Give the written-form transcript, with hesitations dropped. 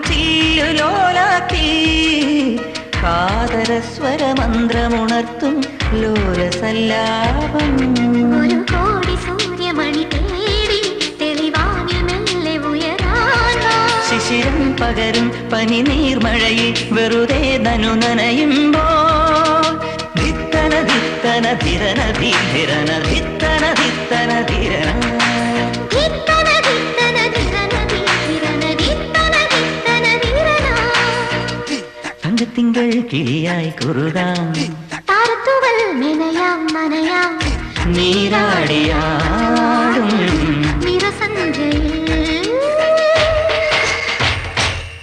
ചില്ലുലോലാക്കി കാതരസ്വരമന്ത്രമുണർത്തും ലോലസല്ലാപം. ഒരു കോടി സൂര്യമണി തേടി തെളിവാനിൽ മെല്ലെ ഉയരാൻ ശിശിരം പകരും പനി നീർമഴയിൽ വെറുതെ നനു നനയുമ്പോൾ ധിത്തന ധിത്തന ധിരന ധീരന ധിത്തന ധിത്തന ധിരന തിങ്കൾ കിളിയായി കുറുകാം താരത്തുവൽ നിനയാം മനയാം നീരാടിയാടും നിറസന്ധ്യയിൽ